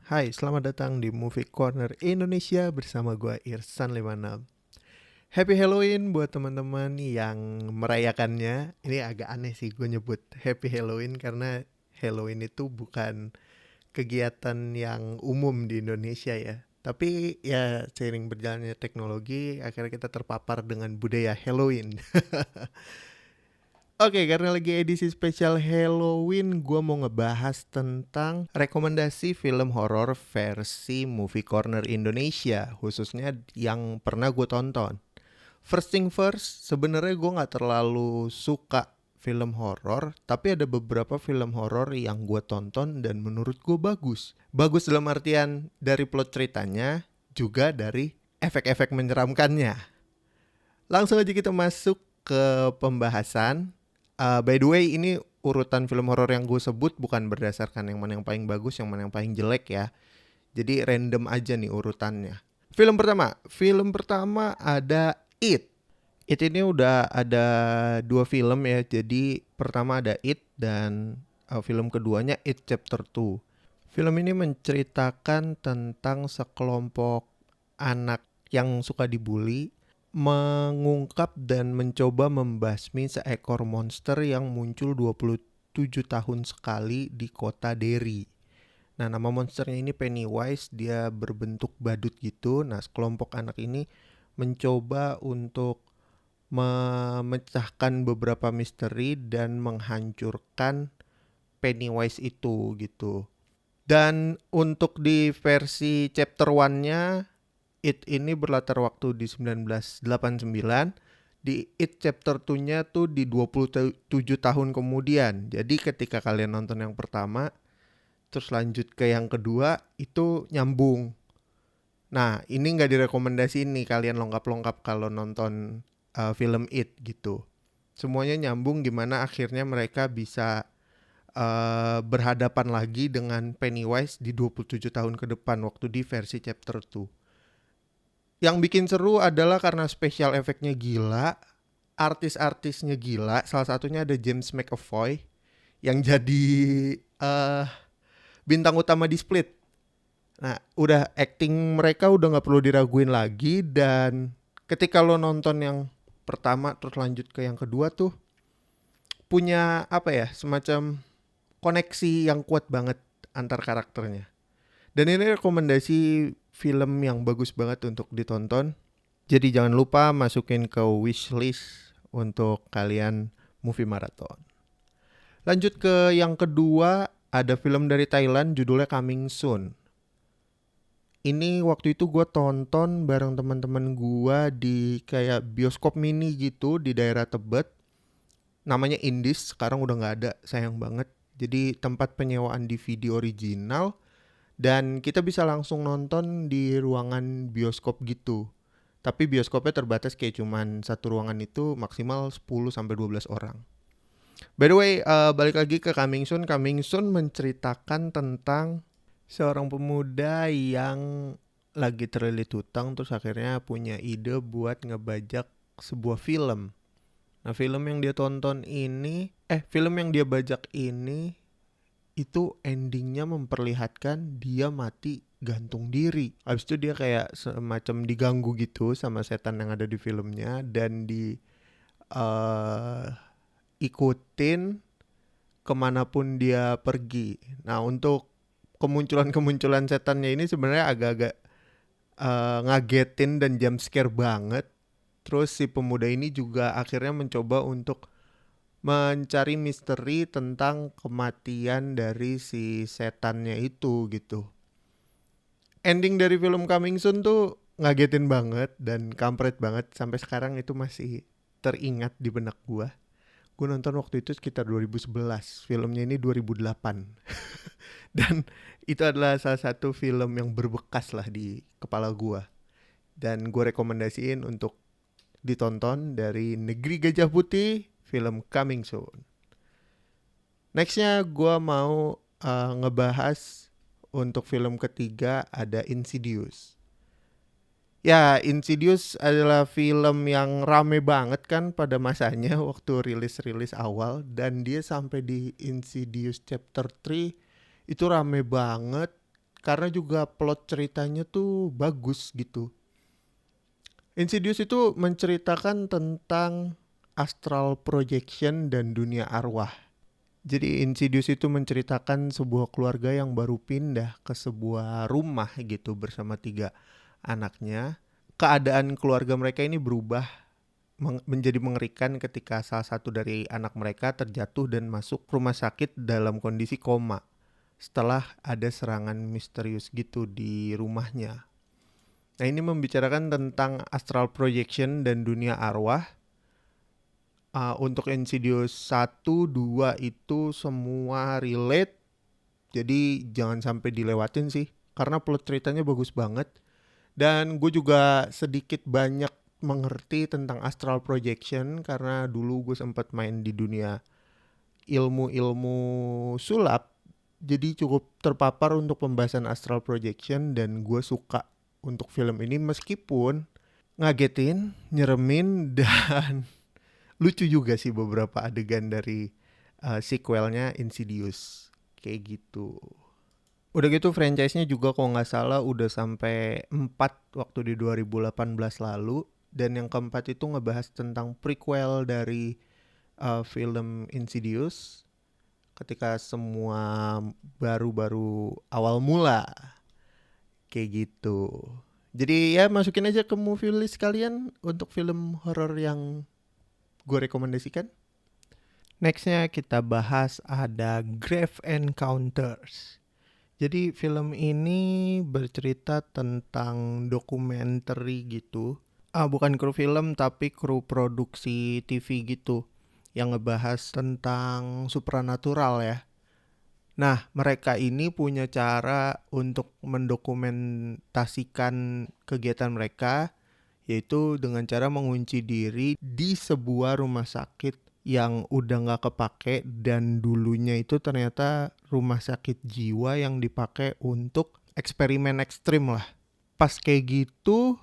Hai, selamat datang di Movie Corner Indonesia bersama gue Irsan 56. Happy Halloween buat teman-teman yang merayakannya. Ini agak aneh sih gue nyebut Happy Halloween karena Halloween itu bukan kegiatan yang umum di Indonesia ya. Tapi ya seiring berjalannya teknologi akhirnya kita terpapar dengan budaya Halloween. Oke, karena lagi edisi spesial Halloween, gue mau ngebahas tentang rekomendasi film horor versi Movie Corner Indonesia, khususnya yang pernah gue tonton. First thing first, sebenarnya gue nggak terlalu suka film horor, tapi ada beberapa film horor yang gue tonton dan menurut gue bagus. Bagus dalam artian dari plot ceritanya, juga dari efek-efek menyeramkannya. Langsung aja kita masuk ke pembahasan. By the way, ini urutan film horor yang gue sebut bukan berdasarkan yang mana yang paling bagus, yang mana yang paling jelek ya. Jadi random aja nih urutannya. Film pertama ada It. It ini udah ada dua film ya. Jadi pertama ada It dan film keduanya It Chapter 2. Film ini menceritakan tentang sekelompok anak yang suka dibully mengungkap dan mencoba membasmi seekor monster yang muncul 27 tahun sekali di kota Derry. Nah, nama monsternya ini Pennywise, dia berbentuk badut gitu. Nah, sekelompok anak ini mencoba untuk memecahkan beberapa misteri dan menghancurkan Pennywise itu gitu. Dan untuk di versi chapter 1-nya, It ini berlatar waktu di 1989. Di It chapter 2-nya tuh di 27 tahun kemudian. Jadi ketika kalian nonton yang pertama, terus lanjut ke yang kedua, itu nyambung. Nah, ini nggak direkomendasiin nih kalian lengkap-lengkap kalau nonton film It gitu. Semuanya nyambung gimana akhirnya mereka bisa berhadapan lagi dengan Pennywise di 27 tahun ke depan waktu di versi chapter 2. Yang bikin seru adalah karena special efeknya gila, artis-artisnya gila. Salah satunya ada James McAvoy yang jadi uh, bintang utama di Split. Nah, udah acting mereka udah nggak perlu diraguin lagi, dan ketika lo nonton yang pertama terus lanjut ke yang kedua tuh punya apa ya, semacam koneksi yang kuat banget antar karakternya. Dan ini rekomendasi film yang bagus banget untuk ditonton. Jadi jangan lupa masukin ke wishlist untuk kalian movie marathon. Lanjut ke yang kedua, ada film dari Thailand judulnya Coming Soon. Ini waktu itu gue tonton bareng teman-teman gue di kayak bioskop mini gitu di daerah Tebet. Namanya Indis, sekarang udah nggak ada, sayang banget. Jadi tempat penyewaan DVD original dan kita bisa langsung nonton di ruangan bioskop gitu. Tapi bioskopnya terbatas, kayak cuman satu ruangan itu maksimal 10-12 orang. By the way, balik lagi ke Coming Soon. Coming Soon menceritakan tentang seorang pemuda yang lagi terlilit hutang terus akhirnya punya ide buat ngebajak sebuah film. Nah, film yang dia bajak ini itu endingnya memperlihatkan dia mati gantung diri. Habis itu dia kayak semacam diganggu gitu sama setan yang ada di filmnya dan di uh, ikutin kemanapun dia pergi. Nah, untuk kemunculan setannya ini sebenarnya agak-agak ngagetin dan jump scare banget. Terus si pemuda ini juga akhirnya mencoba untuk mencari misteri tentang kematian dari si setannya itu gitu. Ending dari film Coming Soon tuh ngagetin banget dan kampret banget. Sampai sekarang itu masih teringat di benak gua. Gue nonton waktu itu sekitar 2011. Filmnya ini 2008. Dan itu adalah salah satu film yang berbekas lah di kepala gua. Dan gue rekomendasiin untuk ditonton dari Negeri Gajah Putih, film Coming Soon. Nextnya gue mau ngebahas untuk film ketiga ada Insidious. Ya, Insidious adalah film yang rame banget kan pada masanya waktu rilis awal, dan dia sampai di Insidious Chapter 3 itu rame banget karena juga plot ceritanya tuh bagus gitu. Insidious itu menceritakan tentang astral projection dan dunia arwah. Jadi Insidious itu menceritakan sebuah keluarga yang baru pindah ke sebuah rumah gitu bersama 3 anaknya. Keadaan keluarga mereka ini berubah menjadi mengerikan ketika salah satu dari anak mereka terjatuh dan masuk rumah sakit dalam kondisi koma setelah ada serangan misterius gitu di rumahnya. Nah, ini membicarakan tentang astral projection dan dunia arwah. Untuk Insidious 1, 2 itu semua relate. Jadi jangan sampai dilewatin sih, karena plot ceritanya bagus banget. Dan gue juga sedikit banyak mengerti tentang astral projection karena dulu gue sempat main di dunia ilmu-ilmu sulap. Jadi cukup terpapar untuk pembahasan astral projection dan gue suka untuk film ini meskipun ngagetin, nyeremin, dan lucu juga sih beberapa adegan dari sequelnya Insidious. Kayak gitu. Udah gitu franchise-nya juga kalau nggak salah udah sampai 4 waktu di 2018 lalu. Dan yang keempat itu ngebahas tentang prequel dari film Insidious. Ketika semua baru-baru awal mula. Kayak gitu. Jadi ya masukin aja ke movie list kalian untuk film horor yang gue rekomendasikan. Nextnya kita bahas ada Grave Encounters. Jadi film ini bercerita tentang dokumenter gitu. Bukan kru film tapi kru produksi TV gitu. Yang ngebahas tentang supranatural ya. Nah, mereka ini punya cara untuk mendokumentasikan kegiatan mereka, yaitu dengan cara mengunci diri di sebuah rumah sakit yang udah gak kepake dan dulunya itu ternyata rumah sakit jiwa yang dipakai untuk eksperimen ekstrim lah. Pas kayak gitu,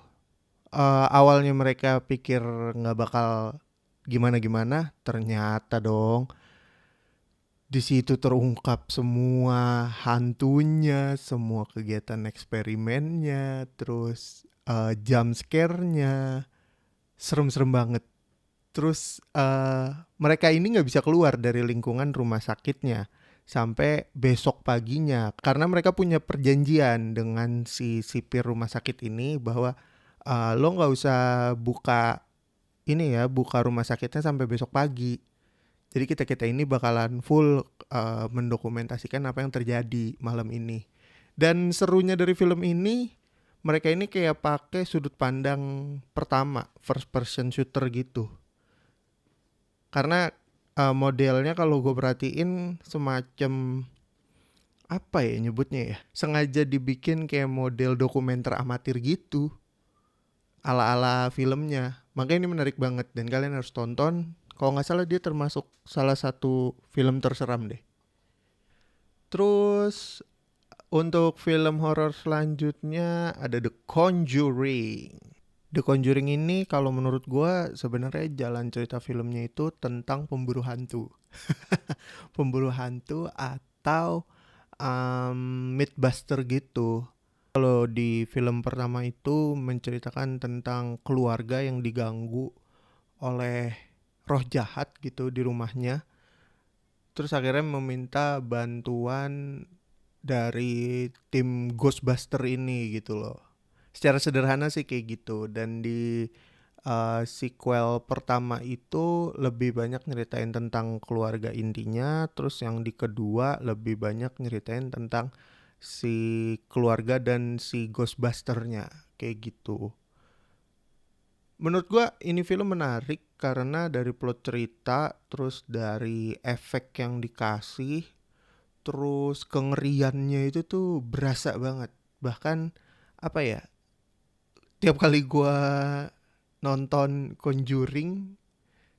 awalnya mereka pikir gak bakal gimana-gimana, ternyata dong di situ terungkap semua hantunya, semua kegiatan eksperimennya, terus jump scare-nya, serem-serem banget. Terus mereka ini nggak bisa keluar dari lingkungan rumah sakitnya sampai besok paginya karena mereka punya perjanjian dengan si sipir rumah sakit ini bahwa lo nggak usah buka rumah sakitnya sampai besok pagi. Jadi kita ini bakalan full mendokumentasikan apa yang terjadi malam ini. Dan serunya dari film ini, mereka ini kayak pakai sudut pandang pertama, first person shooter gitu. Karena modelnya kalau gue perhatiin semacam apa ya nyebutnya ya, sengaja dibikin kayak model dokumenter amatir gitu, ala-ala filmnya. Makanya ini menarik banget dan kalian harus tonton. Kalau nggak salah dia termasuk salah satu film terseram deh. Terus untuk film horor selanjutnya ada The Conjuring. The Conjuring ini kalau menurut gue sebenarnya jalan cerita filmnya itu tentang pemburu hantu. Pemburu hantu atau Mythbuster gitu. Kalau di film pertama itu menceritakan tentang keluarga yang diganggu oleh roh jahat gitu di rumahnya. Terus akhirnya meminta bantuan dari tim Ghostbuster ini gitu loh. Secara sederhana sih kayak gitu. Dan di sequel pertama itu lebih banyak nyeritain tentang keluarga intinya. Terus yang di kedua lebih banyak nyeritain tentang si keluarga dan si Ghostbusternya. Kayak gitu. Menurut gua ini film menarik karena dari plot cerita, terus dari efek yang dikasih, terus kengeriannya itu tuh berasa banget. Bahkan apa ya, tiap kali gua nonton Conjuring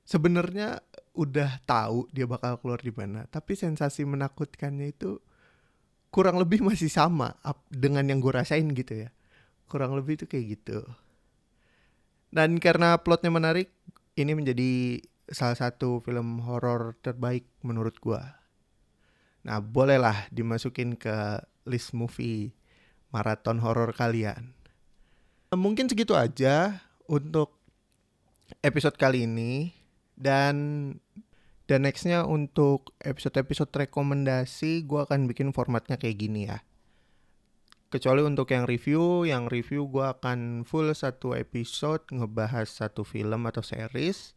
sebenarnya udah tahu dia bakal keluar di mana, tapi sensasi menakutkannya itu kurang lebih masih sama dengan yang gue rasain gitu ya. Kurang lebih itu kayak gitu. Dan karena plotnya menarik, ini menjadi salah satu film horor terbaik menurut gua. Nah, bolehlah dimasukin ke list movie maraton horor kalian. Mungkin segitu aja untuk episode kali ini. Dan nextnya untuk episode-episode rekomendasi gue akan bikin formatnya kayak gini ya. Kecuali untuk yang review gue akan full satu episode ngebahas satu film atau series.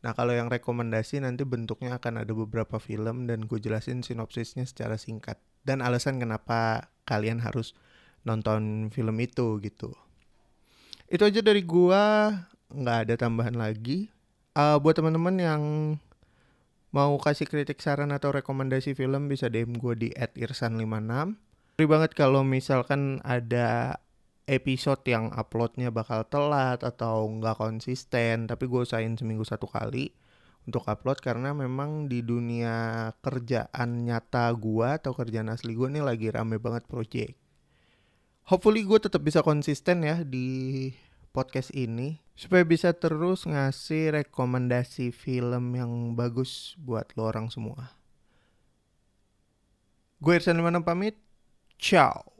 Nah kalau yang rekomendasi nanti bentuknya akan ada beberapa film dan gue jelasin sinopsisnya secara singkat. Dan alasan kenapa kalian harus nonton film itu gitu. Itu aja dari gue, nggak ada tambahan lagi. Buat teman-teman yang mau kasih kritik, saran, atau rekomendasi film bisa DM gue di @irsan56. Sorry banget kalau misalkan ada episode yang uploadnya bakal telat atau nggak konsisten, tapi gue usahain seminggu 1 kali untuk upload karena memang di dunia kerjaan nyata gue atau kerjaan asli gue nih lagi rame banget project. Hopefully gue tetap bisa konsisten ya di podcast ini supaya bisa terus ngasih rekomendasi film yang bagus buat lo orang semua. Gue Irsan 56 pamit. Ciao.